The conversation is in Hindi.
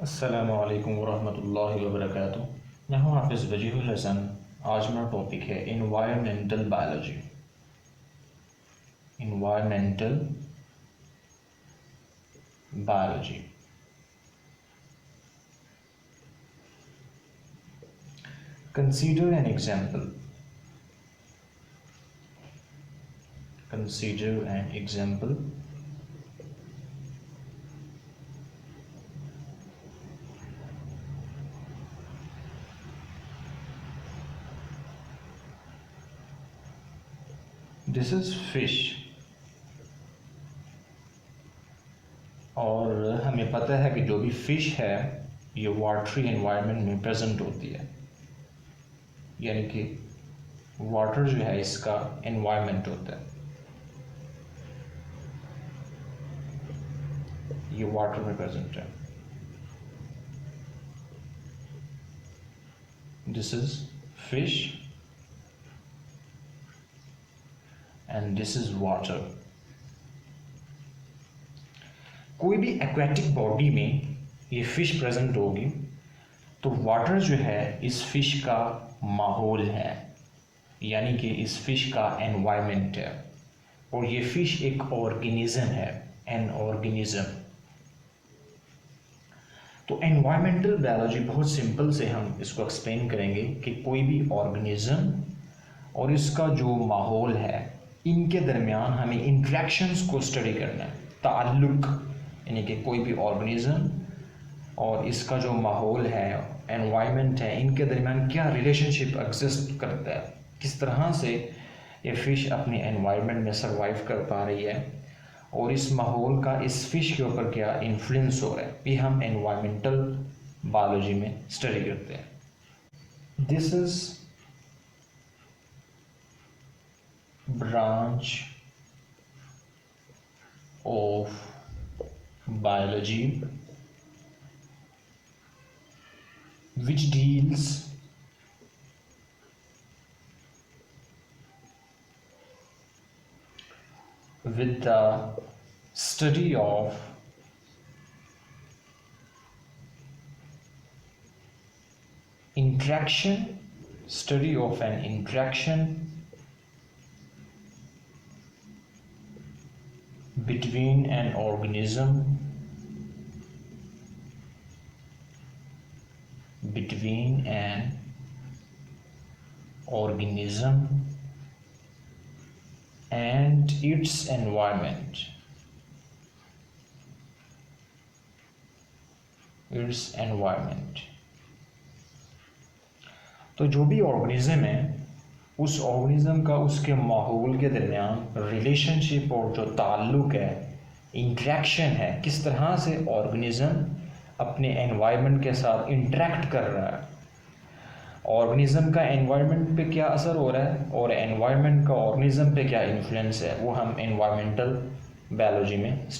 अस्सलामु अलैकुम वरहमतुल्लाहि वबरकातुहू। यहाँ हाफिज़ वजीहुल हसन। आज मेरा टॉपिक है environmental biology. Environmental biology. Consider an example. Consider an example. This is fish. और हमें पता है कि जो भी फिश है ये वाटरी एनवायरनमेंट में प्रेजेंट होती है, यानी कि वाटर जो है इसका एनवायरनमेंट होता है। ये वाटर में प्रेजेंट है। This is fish and this is water. कोई भी एक्वेटिक बॉडी में ये फिश प्रेजेंट होगी तो वाटर जो है इस फिश का माहौल है, यानी कि इस फिश का एनवायरनमेंट है। और ये फिश एक ऑर्गेनिज्म है, एन ऑर्गेनिज्म। तो एनवायरमेंटल बायोलॉजी बहुत सिंपल से हम इसको एक्सप्लेन करेंगे कि कोई भी ऑर्गेनिज्म और इसका जो माहौल है इनके दरमियान हमें इंट्रैक्शंस को स्टडी करना है। ताल्लुक, यानी कि कोई भी ऑर्गेनिज्म और इसका जो माहौल है, एनवायरनमेंट है, इनके दरमियान क्या रिलेशनशिप एग्जिस्ट करता है, किस तरह से ये फ़िश अपने एनवायरनमेंट में सर्वाइव कर पा रही है और इस माहौल का इस फिश के ऊपर क्या इन्फ्लुएंस हो रहा है, ये हम एनवायरमेंटल बायोलॉजी में स्टडी करते हैं। This is branch of biology which deals with the study of interaction, study of an interaction between an organism and its environment. तो जो भी ऑर्गेनिज्म है उस ऑर्गेनिज्म का उसके माहौल के दरमियान रिलेशनशिप और जो ताल्लुक है, इंट्रैक्शन है, किस तरह से ऑर्गेनिज्म अपने एनवायरनमेंट के साथ इंटरेक्ट कर रहा है, ऑर्गेनिज्म का एनवायरनमेंट पे क्या असर हो रहा है और एनवायरनमेंट का ऑर्गेनिज्म पे क्या इन्फ्लुएंस है, वो हम एनवायरमेंटल बायोलॉजी में